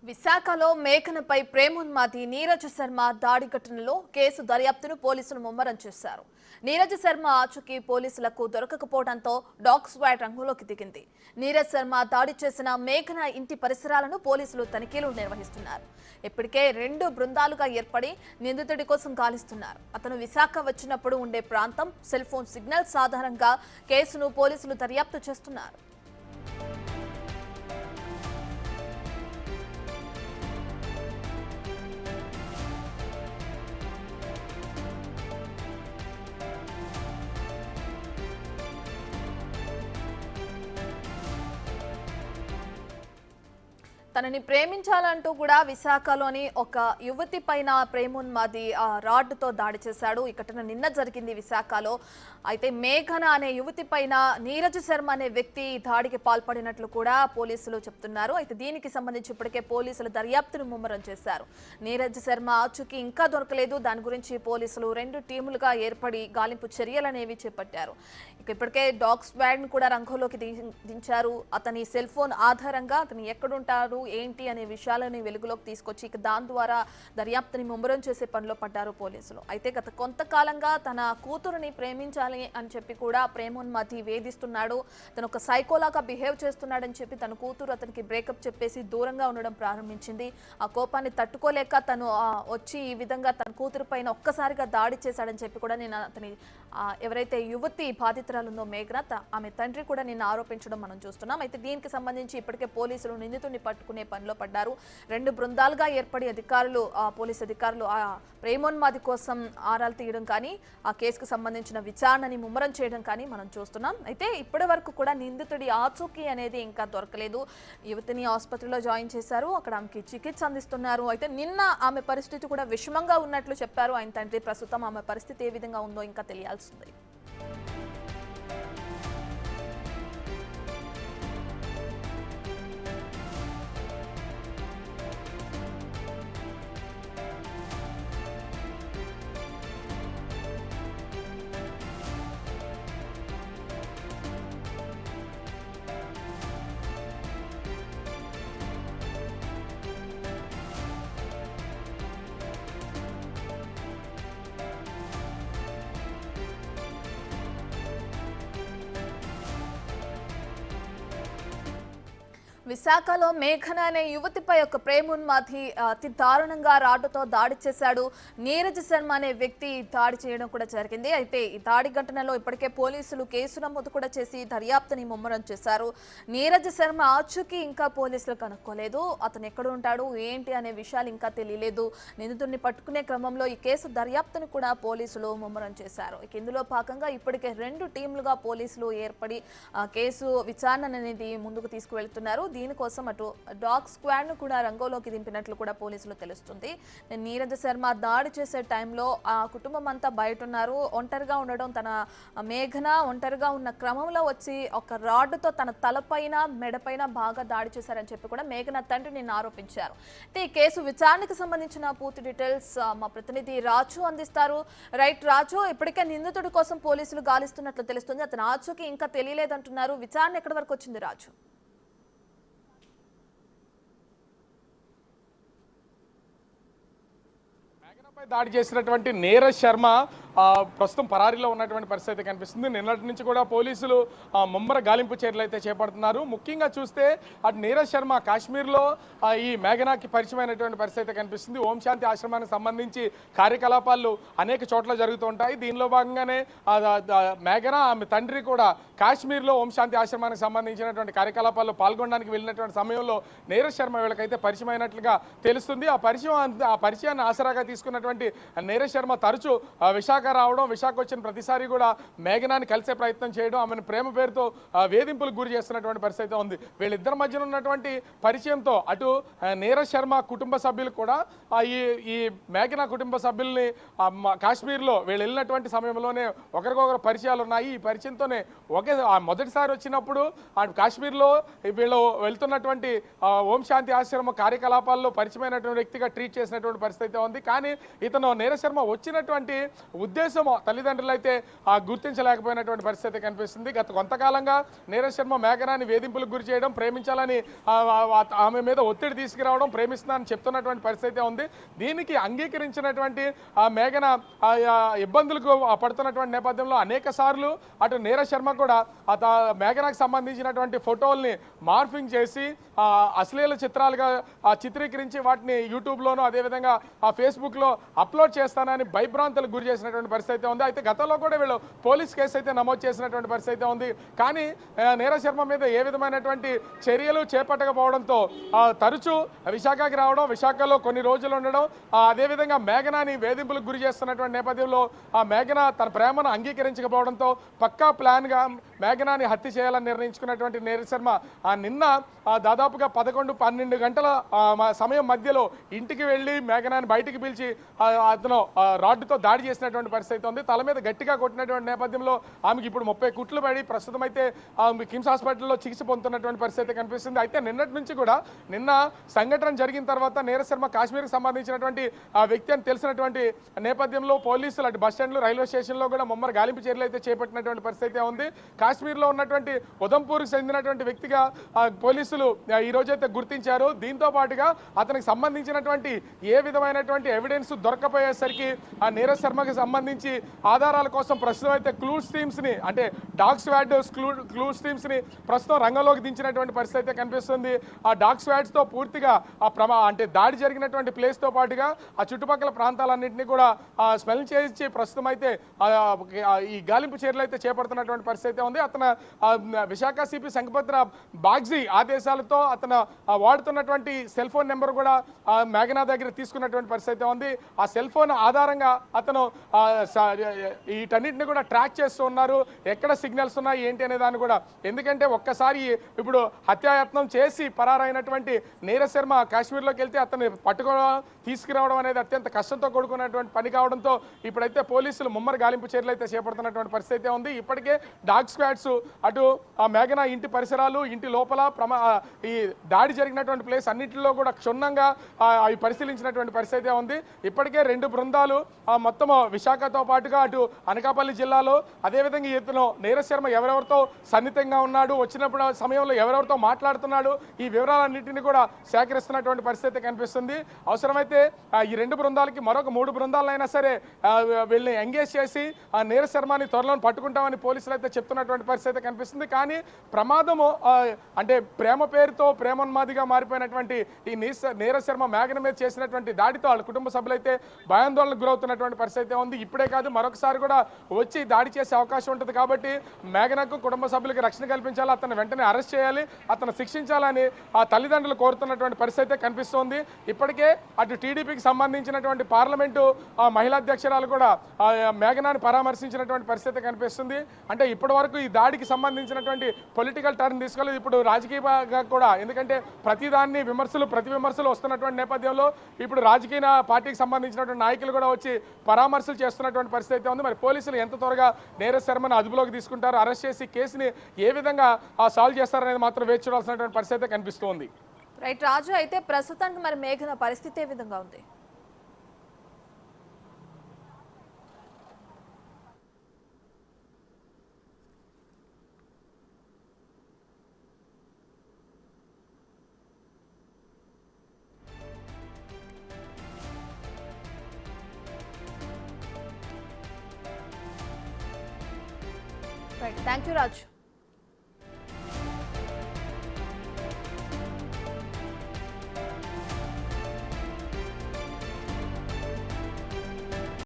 విశాఖలో మేఘనపై ప్రేమోన్మాది నీరజ్ శర్మ దాడి ఘటనలో కేసు దర్యాప్తును పోలీసులు ముమ్మరం చేశారు. నీరజ్ శర్మ ఆచూకీ పోలీసులకు దొరకకపోవడంతో డాగ్ స్క్వాడ్ రంగంలోకి దిగింది. నీరజ్ శర్మ దాడి చేసిన మేఘన ఇంటి పరిసరాలను పోలీసులు తనిఖీలు నిర్వహిస్తున్నారు. ఇప్పటికే 2 బృందాలుగా ఏర్పడి నిందితుడి కోసం గాలిస్తున్నారు. అతను విశాఖ వచ్చినప్పుడు ఉండే ప్రాంతం, సెల్ ఫోన్ సిగ్నల్స్ ఆధారంగా కేసును పోలీసులు దర్యాప్తు చేస్తున్నారు. తనని ప్రేమించాలంటూ కూడా విశాఖలోని ఒక యువతి పైన ప్రేమోన్మాది రాడ్డుతో దాడి చేశాడు. ఈ ఘటన నిన్న జరిగింది విశాఖలో. అయితే మేఘన అనే యువతి పైన నీరజ్ శర్మ అనే వ్యక్తి దాడికి పాల్పడినట్లు కూడా పోలీసులు చెప్తున్నారు. అయితే దీనికి సంబంధించి ఇప్పటికే పోలీసులు దర్యాప్తును ముమ్మరం చేశారు. నీరజ్ శర్మ ఆచూకీ ఇంకా దొరకలేదు. దాని గురించి పోలీసులు 2 టీములుగా ఏర్పడి గాలింపు చర్యలనేవి చేపట్టారు. ఇప్పటికే డాగ్ స్క్వాడ్ కూడా రంగంలోకి దించారు. అతని సెల్ ఫోన్ ఆధారంగా అతను ఎక్కడుంటారు ఏంటి అనే విషయాలని వెలుగులోకి తీసుకొచ్చి దాని ద్వారా దర్యాప్తుని ముమ్మరం చేసే పనిలో పడ్డారు పోలీసులు. అయితే గత కొంతకాలంగా తన కూతురుని ప్రేమించాలి అని చెప్పి కూడా ప్రేమోన్మాది వేధిస్తున్నాడు. తను ఒక సైకోలాగా బిహేవ్ చేస్తున్నాడని చెప్పి తన కూతురు అతనికి బ్రేకప్ చెప్పేసి దూరంగా ఉండడం ప్రారంభించింది. ఆ కోపాన్ని తట్టుకోలేక తను వచ్చి ఈ విధంగా తన కూతురు పైన ఒక్కసారిగా దాడి చేశాడని చెప్పి కూడా నేను అతని ఎవరైతే యువతి బాధితురాలుందో మేఘన, ఆమె తండ్రి కూడా నిన్న ఆరోపించడం మనం చూస్తున్నాం. అయితే దీనికి సంబంధించి ఇప్పటికే పోలీసులు నిందితుడిని పట్టుకునే పనిలో పడ్డారు. 2 బృందాలుగా ఏర్పడి పోలీసు అధికారులు ఆ ప్రేమోన్మాది కోసం ఆరాలు తీయడం కానీ ఆ కేసుకు సంబంధించిన విచారణని ముమ్మరం చేయడం కానీ మనం చూస్తున్నాం. అయితే ఇప్పటి వరకు కూడా నిందితుడి ఆచూకీ అనేది ఇంకా దొరకలేదు. యువతిని ఆసుపత్రిలో జాయిన్ చేశారు. అక్కడ ఆమెకి చికిత్స అందిస్తున్నారు. అయితే నిన్న ఆమె పరిస్థితి కూడా విషమంగా ఉన్నట్లు చెప్పారు ఆయన తండ్రి. ప్రస్తుతం ఆమె పరిస్థితి ఏ విధంగా ఉందో ఇంకా తెలియాల్సింది. విశాఖలో మేఘన అనే యువతిపై ఒక ప్రేమోన్మాది అతి దారుణంగా రాడ్డుతో దాడి చేశాడు. నీరజ్ శర్మ అనే వ్యక్తి దాడి చేయడం కూడా జరిగింది. అయితే ఈ దాడి ఘటనలో ఇప్పటికే పోలీసులు కేసు నమోదు కూడా చేసి దర్యాప్తుని ముమ్మరం చేశారు. నీరజ్ శర్మ ఆచూకీ ఇంకా పోలీసులు కనుక్కోలేదు. అతను ఎక్కడ ఉంటాడు ఏంటి అనే విషయాలు ఇంకా తెలియలేదు. నిందితుడిని పట్టుకునే క్రమంలో ఈ కేసు దర్యాప్తుని కూడా పోలీసులు ముమ్మరం చేశారు. ఇందులో భాగంగా ఇప్పటికే 2 టీంలుగా పోలీసులు ఏర్పడి కేసు విచారణ అనేది ముందుకు తీసుకువెళ్తున్నారు. దీనికోసం అటు డాగ్ స్క్వాడ్ ను కూడా రంగంలోకి దింపినట్లు కూడా పోలీసులు తెలుస్తుంది. నీరజ్ శర్మ దాడి చేసే టైంలో ఆ కుటుంబం అంతా బయట ఉన్నారు. ఒంటరిగా ఉండడం, తన మేఘన ఒంటరిగా ఉన్న క్రమంలో వచ్చి ఒక రాడ్డుతో తన తలపైన మెడపైన బాగా దాడి చేశారని చెప్పి కూడా మేఘన తండ్రి నిన్న ఆరోపించారు. అయితే ఈ కేసు విచారణకు సంబంధించిన పూర్తి డీటెయిల్స్ మా ప్రతినిధి రాజు అందిస్తారు. రైట్ రాజు, ఇప్పటికే నిందితుడి కోసం పోలీసులు గాలిస్తున్నట్లు తెలుస్తుంది. అతను ఆచూకీ ఇంకా తెలియలేదంటున్నారు. విచారణ ఎక్కడి వరకు వచ్చింది రాజు? దాడి చేసినటువంటి నీరజ్ శర్మ ప్రస్తుతం పరారీలో ఉన్నటువంటి పరిస్థితి కనిపిస్తుంది. నిన్నటి నుంచి కూడా పోలీసులు ముమ్మర గాలింపు చర్యలు అయితే చేపడుతున్నారు. ముఖ్యంగా చూస్తే అటు నీరజ్ శర్మ కాశ్మీర్లో ఈ మేఘనాకి పరిచయమైనటువంటి పరిస్థితి కనిపిస్తుంది. ఓం శాంతి ఆశ్రమానికి సంబంధించి కార్యకలాపాలు అనేక చోట్ల జరుగుతూ ఉంటాయి. దీనిలో భాగంగానే మేఘన ఆమె తండ్రి కూడా కాశ్మీర్లో ఓం శాంతి ఆశ్రమానికి సంబంధించినటువంటి కార్యకలాపాల్లో పాల్గొనడానికి వెళ్ళినటువంటి సమయంలో నీరజ్ శర్మ వీళ్ళకైతే పరిచయమైనట్లుగా తెలుస్తుంది. ఆ పరిచయాన్ని ఆసరాగా తీసుకున్నటువంటి నీరజ్ శర్మ తరచూ విశాఖ రావడం, విశాఖ వచ్చిన ప్రతిసారి కూడా మేఘనాన్ని కలిసే ప్రయత్నం చేయడం, ఆమెను ప్రేమ పేరుతో వేధింపులకు గురి చేస్తున్నటువంటి పరిస్థితి ఉంది. వీళ్ళిద్దరి మధ్యన ఉన్నటువంటి పరిచయంతో అటు నీరజ్ శర్మ కుటుంబ సభ్యులు కూడా ఈ మేఘనా కుటుంబ సభ్యుల్ని కాశ్మీర్లో వీళ్ళు వెళ్ళినటువంటి సమయంలోనే ఒకరికొకరు పరిచయాలు ఉన్నాయి. ఈ పరిచయంతోనే మొదటిసారి వచ్చినప్పుడు కాశ్మీర్లో వీళ్ళు వెళ్తున్నటువంటి ఓం శాంతి ఆశ్రమ కార్యకలాపాల్లో పరిచయమైనటువంటి వ్యక్తిగా ట్రీట్ చేసినటువంటి పరిస్థితి ఉంది. కానీ ఇతను నీరజ్ శర్మ వచ్చినటువంటి ఉద్దేశం తల్లిదండ్రులు అయితే గుర్తించలేకపోయినటువంటి పరిస్థితి కనిపిస్తుంది. గత కొంతకాలంగా నీరజ్ శర్మ మేఘనాని వేధింపులకు గురి చేయడం, ప్రేమించాలని ఆమె మీద ఒత్తిడి తీసుకురావడం, ప్రేమిస్తున్నానని చెప్తున్నటువంటి పరిస్థితి ఉంది. దీనికి అంగీకరించినటువంటి మేఘన ఇబ్బందులకు పడుతున్నటువంటి నేపథ్యంలో అనేక సార్లు అటు నీరజ్ శర్మ కూడా మేఘనాకు సంబంధించినటువంటి ఫోటోల్ని మార్ఫింగ్ చేసి అశ్లీల చిత్రాలుగా చిత్రీకరించి వాటిని యూట్యూబ్లోనూ అదేవిధంగా ఫేస్బుక్లో అప్లోడ్ చేస్తానని భయభ్రాంతులకు గురి చేసినటువంటి పరిస్థితి ఉంది. అయితే గతంలో కూడా వీళ్ళు పోలీస్ కేసు అయితే నమోదు చేసినటువంటి పరిస్థితి ఉంది. కానీ నీరజ్ శర్మ మీద ఏ విధమైనటువంటి చర్యలు చేపట్టకపోవడంతో తరచూ విశాఖకి రావడం, విశాఖలో కొన్ని రోజులు ఉండడం, అదేవిధంగా మేఘనాని వేధింపులకు గురి చేస్తున్నటువంటి నేపథ్యంలో మేఘన తన ప్రేమను అంగీకరించకపోవడంతో పక్కా ప్లాన్గా మేఘనాని హత్య చేయాలని నిర్ణయించుకున్నటువంటి నీరజ్ శర్మ నిన్న దాదాపుగా 11-12 గంటల సమయం మధ్యలో ఇంటికి వెళ్ళి మేఘనాని బయటికి పిలిచి అతను రాడ్డుతో దాడి చేసినటువంటి పరిస్థితి ఉంది. తల మీద గట్టిగా కొట్టినటువంటి నేపథ్యంలో ఆమెకి ఇప్పుడు 30 కుట్లు పడి ప్రస్తుతం అయితే కిమ్స్ హాస్పిటల్లో చికిత్స పొందుతున్నటువంటి పరిస్థితి కనిపిస్తుంది. అయితే నిన్నటి నుంచి కూడా నిన్న సంఘటన జరిగిన తర్వాత నీరజ్ శర్మ కాశ్మీర్కి సంబంధించినటువంటి వ్యక్తి అని తెలిసినటువంటి నేపథ్యంలో పోలీసులు అటు బస్టాండ్లు, రైల్వే స్టేషన్లో కూడా ముమ్మర గాలింపు చర్యలు అయితే చేపట్టినటువంటి పరిస్థితి ఉంది. కాశ్మీర్లో ఉన్నటువంటి ఉదంపూర్కి చెందినటువంటి వ్యక్తిగా పోలీసులు ఈ రోజైతే గుర్తించారు. దీంతో పాటుగా అతనికి సంబంధించినటువంటి ఏ విధమైనటువంటి ఎవిడెన్స్ దొరకపోయేసరికి నీరజ్ శర్మకి సంబంధించి ఆధారాల కోసం ప్రస్తుతం అయితే క్లూస్ టీమ్స్ని అంటే డాగ్ స్క్వాడ్ క్లూస్ టీమ్స్ని ప్రస్తుతం రంగంలోకి దించినటువంటి పరిస్థితి అయితే కనిపిస్తుంది. ఆ డాగ్ స్క్వాడ్స్తో పూర్తిగా అంటే దాడి జరిగినటువంటి ప్లేస్తో పాటుగా ఆ చుట్టుపక్కల ప్రాంతాలన్నింటినీ కూడా స్మెల్ చేయించి ప్రస్తుతం అయితే ఈ గాలింపు చర్యలు అయితే చేపడుతున్నటువంటి పరిస్థితి ఉంది. అతను విశాఖ సిపి సంగపత్ర బాగ్జీ ఆదేశాలతో అతను వాడుతున్నటువంటి సెల్ ఫోన్ నెంబర్ కూడా మేఘనా దగ్గర తీసుకున్నటువంటి పరిస్థితి ఉంది. ఆ సెల్ ఫోన్ ఆధారంగా అతను వీటన్నిటిని కూడా ట్రాక్ చేస్తూ ఉన్నారు. ఎక్కడ సిగ్నల్స్ ఉన్నాయి ఏంటి అనే దాన్ని కూడా, ఎందుకంటే ఒక్కసారి ఇప్పుడు హత్యాయత్నం చేసి పరారైనటువంటి నీరజ్ శర్మ కాశ్మీర్లోకి వెళ్తే అతన్ని పట్టుకోవడం, తీసుకురావడం అనేది అత్యంత కష్టంతో కూడుకున్నటువంటి పని కావడంతో ఇప్పుడైతే పోలీసులు ముమ్మర గాలింపు చర్యలు అయితే చేపడుతున్నటువంటి పరిస్థితి ఉంది. ఇప్పటికే డాగ్ స్క్వాడ్స్ అటు మేఘనా ఇంటి పరిసరాలు, ఇంటి లోపల ఈ దాడి జరిగినటువంటి ప్లేస్ అన్నింటిలో కూడా క్షుణ్ణంగా అవి పరిశీలించినటువంటి పరిస్థితి ఉంది. ఇప్పటికే 2 బృందాలు మొత్తం విశాఖతో పాటుగా అటు అనకాపల్లి జిల్లాలో, అదేవిధంగా ఇతను నీరజ్ శర్మ ఎవరెవరితో సన్నిహితంగా ఉన్నాడు, వచ్చినప్పుడు సమయంలో ఎవరెవరితో మాట్లాడుతున్నాడు, ఈ వివరాలన్నింటినీ కూడా సేకరిస్తున్నటువంటి పరిస్థితి కనిపిస్తుంది. అవసరమైతే ఈ 2 బృందాలకి మరొక 3 బృందాలైనా సరే వీళ్ళని ఎంగేజ్ చేసి నీరజ్ శర్మని త్వరలో పట్టుకుంటామని పోలీసులు అయితే చెప్తున్నటువంటి పరిస్థితి కనిపిస్తుంది. కానీ ప్రమాదము అంటే ప్రేమ పేరుతో ప్రేమోన్మాదిగా మారిపోయినటువంటి ఈ నీరజ్ శర్మ మేఘన మీద చేసినటువంటి దాడితో వాళ్ళ కుటుంబ సభ్యులైతే భయాందోళనకు గురవుతున్నటువంటి పరిస్థితి ఉంది. ఇప్పుడే కాదు మరొకసారి కూడా వచ్చి దాడి చేసే అవకాశం ఉంటుంది. కాబట్టి మేఘనకు కుటుంబ సభ్యులకు రక్షణ కల్పించాలి, అతను వెంటనే అరెస్ట్ చేయాలి, అతను శిక్షించాలని ఆ తల్లిదండ్రులు కోరుతున్నటువంటి పరిస్థితి కనిపిస్తోంది. ఇప్పటికే అటు టీడీపీకి సంబంధించినటువంటి పార్లమెంటు మహిళా అధ్యక్షురాలు కూడా మేఘనాని పరామర్శించినటువంటి పరిస్థితి కనిపిస్తుంది. అంటే ఇప్పటి వరకు ఈ దాడికి సంబంధించినటువంటి పొలిటికల్ టర్న్ తీసుకోలేదు, ఇప్పుడు రాజకీయంగా కూడా, ఎందుకంటే ప్రతిదాన్ని ప్రతి విమర్శలు వస్తున్నటువంటి నేపథ్యంలో ఇప్పుడు రాజకీయ పార్టీకి సంబంధించినటువంటి నాయకులు కూడా వచ్చి పరామర్శలు చేస్తున్నటువంటి పరిస్థితి ఉంది. మరి పోలీసులు ఎంత త్వరగా నీరజ్ శర్మను అదుపులోకి తీసుకుంటారు, అరెస్ట్ చేసి కేసుని ఏ విధంగా సాల్వ్ చేస్తారనేది మాత్రం వేచి చూడాల్సినటువంటి పరిస్థితి కనిపిస్తోంది. రైట్ రాజు, అయితే ప్రస్తుతానికి మరి మేఘన పరిస్థితి ఏ విధంగా ఉంది? Right, thank you Raju.